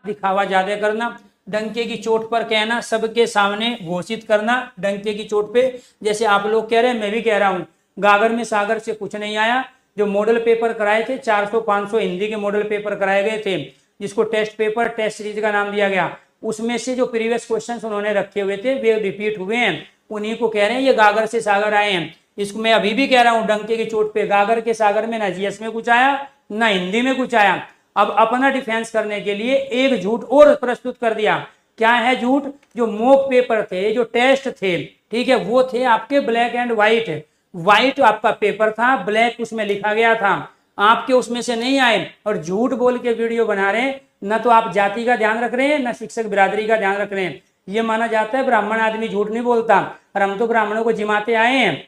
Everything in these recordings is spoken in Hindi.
दिखावा ज्यादा करना, डंके की चोट पर कहना, सबके सामने घोषित करना डंके की चोट पे। जैसे आप लोग कह रहे हैं, मैं भी कह रहा हूँ, गागर में सागर से कुछ नहीं आया। जो मॉडल पेपर कराए थे 400-500 हिंदी के मॉडल पेपर कराए गए थे, जिसको टेस्ट पेपर टेस्ट सीरीज का नाम दिया गया, उसमें से जो प्रीवियस क्वेश्चंस उन्होंने रखे हुए थे वे रिपीट हुए हैं। उन्हीं को कह रहे हैं ये गागर से सागर आए हैं। इसको मैं अभी भी कह रहा हूँ, डंके की चोट पे गागर के सागर में ना जीएस में कुछ आया ना हिंदी में कुछ आया। अब अपना डिफेंस करने के लिए एक झूठ और प्रस्तुत कर दिया। क्या है झूठ? जो मॉक पेपर थे, जो टेस्ट थे, ठीक है, वो थे आपके ब्लैक एंड व्हाइट। व्हाइट आपका पेपर था, ब्लैक उसमें लिखा गया था, आपके उसमें से नहीं आए और झूठ बोल के वीडियो बना रहे हैं। न तो आप जाति का ध्यान रख रहे हैं, न शिक्षक बिरादरी का ध्यान रख रहे हैं। ये माना जाता है ब्राह्मण आदमी झूठ नहीं बोलता, और हम तो ब्राह्मणों को जिमाते आए हैं,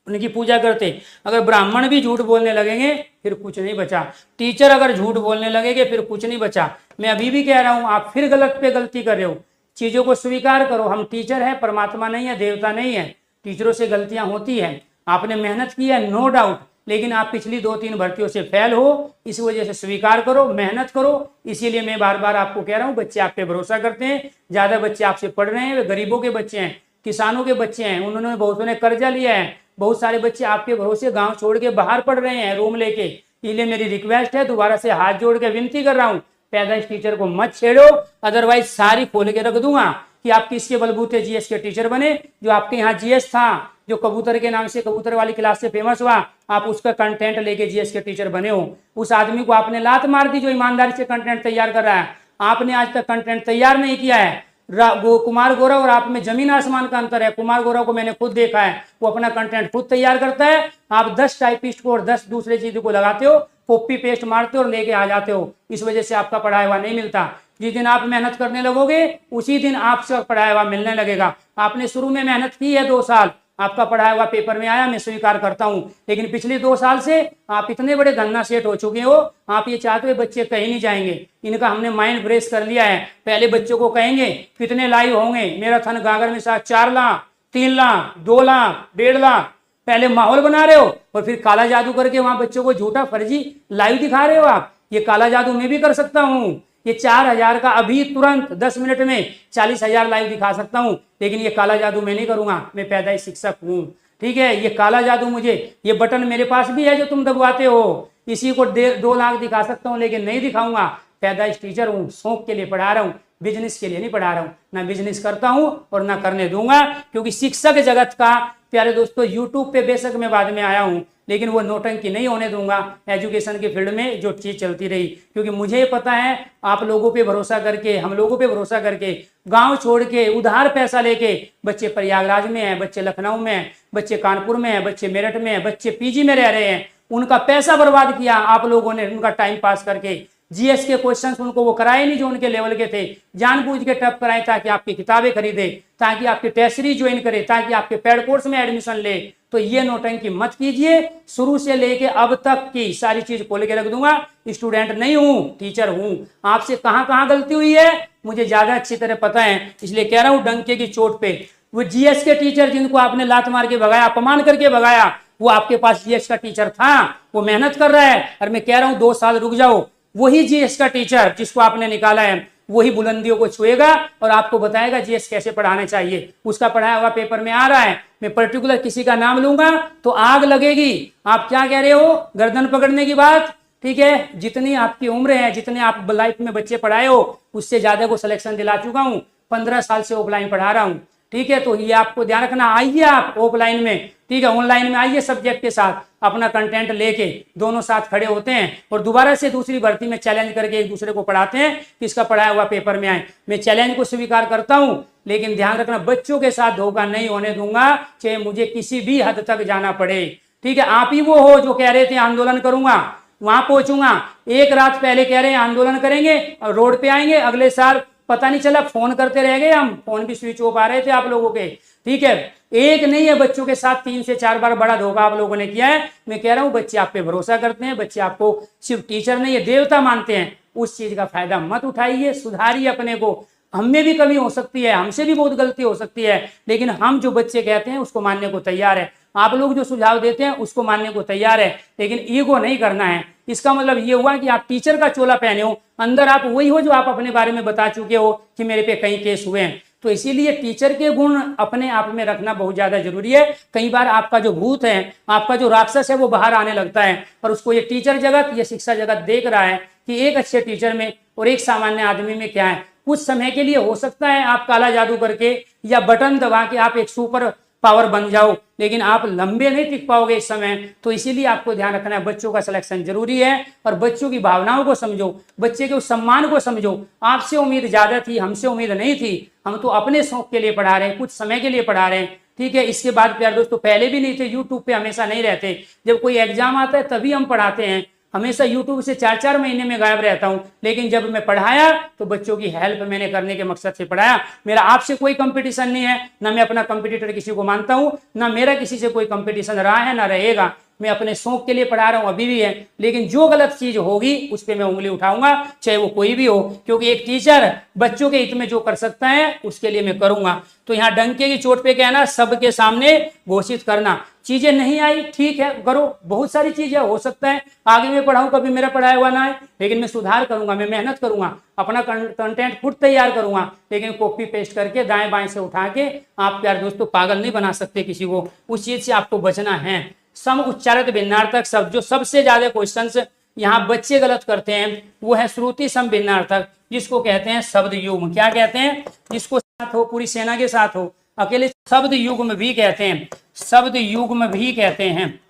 उनकी पूजा करते। अगर ब्राह्मण भी झूठ बोलने लगेंगे फिर कुछ नहीं बचा। टीचर अगर झूठ बोलने लगेंगे फिर कुछ नहीं बचा। मैं अभी भी कह रहा हूं, आप फिर गलत पे गलती कर रहे हो। चीजों को स्वीकार करो। हम टीचर है, परमात्मा नहीं है, देवता नहीं है। टीचरों से गलतियां होती है। आपने मेहनत की है, नो डाउट, लेकिन आप पिछली 2-3 भर्तियों से फेल हो, इस वजह से स्वीकार करो, मेहनत करो। इसीलिए मैं बार बार आपको कह रहा हूँ, बच्चे आप पे भरोसा करते हैं। ज्यादा बच्चे आपसे पढ़ रहे हैं, वे गरीबों के बच्चे हैं, किसानों के बच्चे हैं, उन्होंने बहुतों ने कर्जा लिया है। बहुत सारे बच्चे आपके भरोसे गांव छोड़ के बाहर पढ़ रहे हैं रूम लेके। इसलिए मेरी रिक्वेस्ट है, दोबारा से हाथ जोड़ के विनती कर रहा हूँ, पैदाइश टीचर को मत छेड़ो, अदरवाइज सारी खोल के रख दूंगा कि आप किसके बलबूते जीएस के टीचर बने। जो आपके यहाँ जीएस था, जो कबूतर के नाम से, कबूतर वाली क्लास से फेमस हुआ, आप उसका कंटेंट लेके जीएस के टीचर बने हो। उस आदमी को आपने लात मार दी जो ईमानदारी से कंटेंट तैयार कर रहा है। आपने आज तक कंटेंट तैयार नहीं किया है। कुमार गौरव और आप में जमीन आसमान का अंतर है। कुमार गौरव को मैंने खुद देखा है, वो अपना कंटेंट खुद तैयार करता है। आप 10 टाइपिस्ट को और 10 दूसरे चीजों को लगाते हो, कॉपी पेस्ट मारते हो और लेके आ जाते हो। इस वजह से आपका पढ़ाया हुआ नहीं मिलता। जिस दिन आप मेहनत करने लगोगे उसी दिन आपसे पढ़ाया हुआ मिलने लगेगा। आपने शुरू में मेहनत की है 2 साल, आपका पढ़ाया हुआ पेपर में आया, मैं स्वीकार करता हूं, लेकिन पिछले 2 साल से आप इतने बड़े धन्ना सेठ हो चुके हो, आप ये चाहते हो बच्चे कहीं नहीं जाएंगे। इनका हमने माइंड ब्रेस कर लिया है। पहले बच्चों को कहेंगे कितने लाइव होंगे, मेरा थन गागर में साथ 4 लाख, 3 लाख, 2 लाख, 1.5 लाख, पहले माहौल बना रहे हो और फिर काला जादू करके वहां बच्चों को झूठा फर्जी लाइव दिखा रहे हो। आप ये काला जादू मैं भी कर सकता हूं। ये 4,000 का अभी तुरंत 10 मिनट में 40,000 लाइव दिखा सकता हूं, लेकिन ये काला जादू मैं नहीं करूंगा। मैं पैदाइश शिक्षक हूं, ठीक है। ये काला जादू मुझे, ये बटन मेरे पास भी है जो तुम दबवाते हो, इसी को 2 लाख दिखा सकता हूं, लेकिन नहीं दिखाऊंगा। पैदाइश टीचर हूं, शौक के लिए पढ़ा रहा हूं, बिजनेस के लिए नहीं पढ़ा रहा हूं। ना बिजनेस करता हूं और ना करने दूंगा, क्योंकि शिक्षक जगत का, प्यारे दोस्तों, यूट्यूब पे बेशक मैं बाद में आया हूं, लेकिन वो नौटंकी नहीं होने दूंगा एजुकेशन के फील्ड में जो चीज चलती रही। क्योंकि मुझे पता है आप लोगों पे भरोसा करके, हम लोगों पे भरोसा करके, गांव छोड़ के उधार पैसा लेके बच्चे प्रयागराज में हैं, बच्चे लखनऊ में हैं, बच्चे कानपुर में हैं, बच्चे मेरठ में हैं, बच्चे पीजी में रह रहे हैं। उनका पैसा बर्बाद किया आप लोगों ने, उनका टाइम पास करके। जीएस के क्वेश्चंस उनको वो कराए नहीं जो उनके लेवल के थे, जानबूझ के टफ कराए ताकि आपकी किताबें खरीदे, ताकि आपकी टेस्ट सीरीज ज्वाइन करे, ताकि आपके पेड कोर्स में एडमिशन ले। तो ये नौटंकी मत कीजिए। शुरू से लेके अब तक की सारी चीज खोल के रख दूंगा। स्टूडेंट नहीं हूं, टीचर हूं। आपसे कहां कहां गलती हुई है मुझे ज्यादा अच्छी तरह पता है, इसलिए कह रहा हूं डंके की चोट पे। वो जीएस के टीचर जिनको आपने लात मार के भगाया, अपमान करके भगाया, वो आपके पास जीएस का टीचर था, वो मेहनत कर रहा है। और मैं कह रहा हूं 2 साल रुक जाओ, वही जीएस का टीचर जिसको आपने निकाला है वही बुलंदियों को छुएगा और आपको बताएगा जीएस कैसे पढ़ाने चाहिए। उसका पढ़ाया हुआ पेपर में आ रहा है। मैं पर्टिकुलर किसी का नाम लूंगा तो आग लगेगी। आप क्या कह रहे हो, गर्दन पकड़ने की बात, ठीक है। जितनी आपकी उम्र है, जितने आप लाइफ में बच्चे पढ़ाए हो, उससे ज्यादा को सिलेक्शन दिला चुका हूं। 15 साल से ऑफलाइन पढ़ा रहा हूं, ठीक है। तो ये आपको ध्यान रखना। आइए आप ऑफलाइन में, ठीक है, ऑनलाइन में आइए सब्जेक्ट के साथ, अपना कंटेंट लेके दोनों साथ खड़े होते हैं और दोबारा से दूसरी भर्ती में चैलेंज करके एक दूसरे को पढ़ाते हैं कि इसका पढ़ाया हुआ पेपर में आए। मैं चैलेंज को स्वीकार करता हूं, लेकिन ध्यान रखना बच्चों के साथ धोखा नहीं होने दूंगा, चाहे मुझे किसी भी हद तक जाना पड़े, ठीक है। आप ही वो हो जो कह रहे थे आंदोलन करूंगा, वहां पहुंचूंगा। एक रात पहले कह रहे हैं आंदोलन करेंगे और रोड पे आएंगे, अगले साल पता नहीं चला, फोन करते रह गए हम, फोन भी स्विच ऑफ आ रहे थे आप लोगों के, ठीक है। एक नहीं है, बच्चों के साथ 3 से 4 बार बड़ा धोखा आप लोगों ने किया है। मैं कह रहा हूं बच्चे आप पे भरोसा करते हैं, बच्चे आपको सिर्फ टीचर नहीं है देवता मानते हैं। उस चीज का फायदा मत उठाइए, सुधारिए अपने को। हमें भी कमी हो सकती है, हमसे भी बहुत गलती हो सकती है, लेकिन हम जो बच्चे कहते हैं उसको मानने को तैयार है। आप लोग जो सुझाव देते हैं उसको मानने को तैयार है, लेकिन ईगो नहीं करना है। इसका मतलब ये हुआ कि आप टीचर का चोला पहने हो, अंदर आप वही हो जो आप अपने बारे में बता चुके हो कि मेरे पे कई केस हुए हैं। तो इसीलिए टीचर के गुण अपने आप में रखना बहुत ज्यादा जरूरी है। कई बार आपका जो भूत है, आपका जो राक्षस है, वो बाहर आने लगता है और उसको ये टीचर जगत, ये शिक्षा जगत देख रहा है कि एक अच्छे टीचर में और एक सामान्य आदमी में क्या है। कुछ समय के लिए हो सकता है आप काला जादू करके या बटन दबा के आप एक सुपर पावर बन जाओ, लेकिन आप लंबे नहीं टिक पाओगे इस समय। तो इसीलिए आपको ध्यान रखना है, बच्चों का सिलेक्शन जरूरी है और बच्चों की भावनाओं को समझो, बच्चे के उस सम्मान को समझो। आपसे उम्मीद ज्यादा थी, हमसे उम्मीद नहीं थी, हम तो अपने शौक के लिए पढ़ा रहे हैं, कुछ समय के लिए पढ़ा रहे हैं, ठीक है। इसके बाद प्यार दोस्तों पहले भी नहीं थे, यूट्यूब पे हमेशा नहीं रहते, जब कोई एग्जाम आता है तभी हम पढ़ाते हैं। हमेशा यूट्यूब से 4-4 महीने में गायब रहता हूं, लेकिन जब मैं पढ़ाया तो बच्चों की हेल्प मैंने करने के मकसद से पढ़ाया। मेरा आपसे कोई कंपटीशन नहीं है, ना मैं अपना कंपटीटर किसी को मानता हूं, ना मेरा किसी से कोई कंपटीशन रहा है ना रहेगा। मैं अपने शौक के लिए पढ़ा रहा हूं, अभी भी है, लेकिन जो गलत चीज होगी उस पर मैं उंगली उठाऊंगा, चाहे वो कोई भी हो, क्योंकि एक टीचर बच्चों के हित में जो कर सकता है उसके लिए मैं करूंगा। तो यहाँ डंके की चोट पे कहना, सबके सामने घोषित करना। चीजें नहीं आई, ठीक है, करो, बहुत सारी चीजें हो सकता है आगे मैं पढ़ाऊं कभी मेरा पढ़ाया हुआ ना है, लेकिन मैं सुधार करूंगा, मैं मेहनत करूंगा, अपना कंटेंट खुद तैयार करूंगा, लेकिन कॉपी पेस्ट करके दाएं बाएं से उठा के आप प्यार दोस्तों पागल नहीं बना सकते किसी को। उस चीज से आपको बचना है। सम उच्चारित भिन्नार्थक शब्द, जो सबसे ज्यादा क्वेश्चंस यहाँ बच्चे गलत करते हैं वो है श्रुति सम भिन्नार्थक, जिसको कहते हैं शब्द युग्म। क्या कहते हैं? जिसको साथ हो, पूरी सेना के साथ हो, अकेले शब्द युग्म भी कहते हैं, शब्द युग्म भी कहते हैं,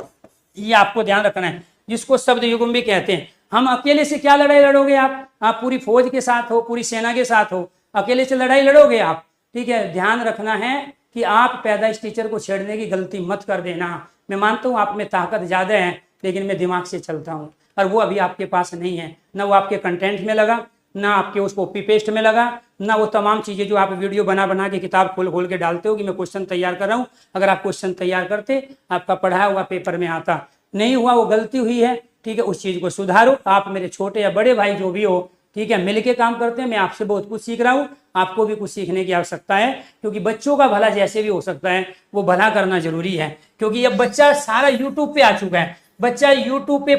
ये आपको ध्यान रखना है, जिसको शब्द युग्म भी कहते हैं। हम अकेले से क्या लड़ाई लड़ोगे आप पूरी फौज के साथ हो, पूरी सेना के साथ हो, अकेले से लड़ाई लड़ोगे आप, ठीक है। ध्यान रखना है कि आप पैदाइश टीचर को छेड़ने की गलती मत कर देना। मैं मानता हूँ आप में ताकत ज्यादा है, लेकिन मैं दिमाग से चलता हूँ और वो अभी आपके पास नहीं है, ना वो आपके कंटेंट में लगा, ना आपके उस कॉपी पेस्ट में लगा, ना वो तमाम चीजें जो आप वीडियो बना बना के किताब खोल खोल के डालते हो कि मैं क्वेश्चन तैयार कर रहा हूँ। अगर आप क्वेश्चन तैयार करते, आपका पढ़ाया हुआ पेपर में आता। नहीं हुआ, वो गलती हुई है, ठीक है, उस चीज को सुधारो। आप मेरे छोटे या बड़े भाई जो भी हो, ठीक है, मिलके काम करते हैं। मैं आपसे बहुत कुछ सीख रहा हूँ, आपको भी कुछ सीखने की आवश्यकता है, क्योंकि बच्चों का भला जैसे भी हो सकता है वो भला करना जरूरी है। क्योंकि अब बच्चा सारा यूट्यूब पे आ चुका है, बच्चा यूट्यूब पे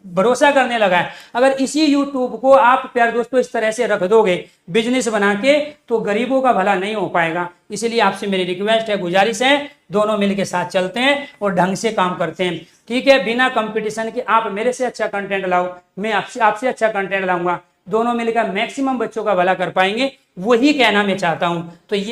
भरोसा करने लगा है। अगर इसी यूट्यूब को आप प्यार दोस्तों इस तरह से रख दोगे बिजनेस बना के, तो गरीबों का भला नहीं हो पाएगा। इसलिए आपसे मेरी रिक्वेस्ट है, गुजारिश है, दोनों मिलके साथ चलते हैं और ढंग से काम करते हैं, ठीक है। बिना कंपटीशन के आप मेरे से अच्छा कंटेंट लाओ, मैं आपसे अच्छा कंटेंट लाऊंगा, दोनों मिलकर मैक्सिमम बच्चों का भला कर पाएंगे, वही कहना मैं चाहता हूं। तो ये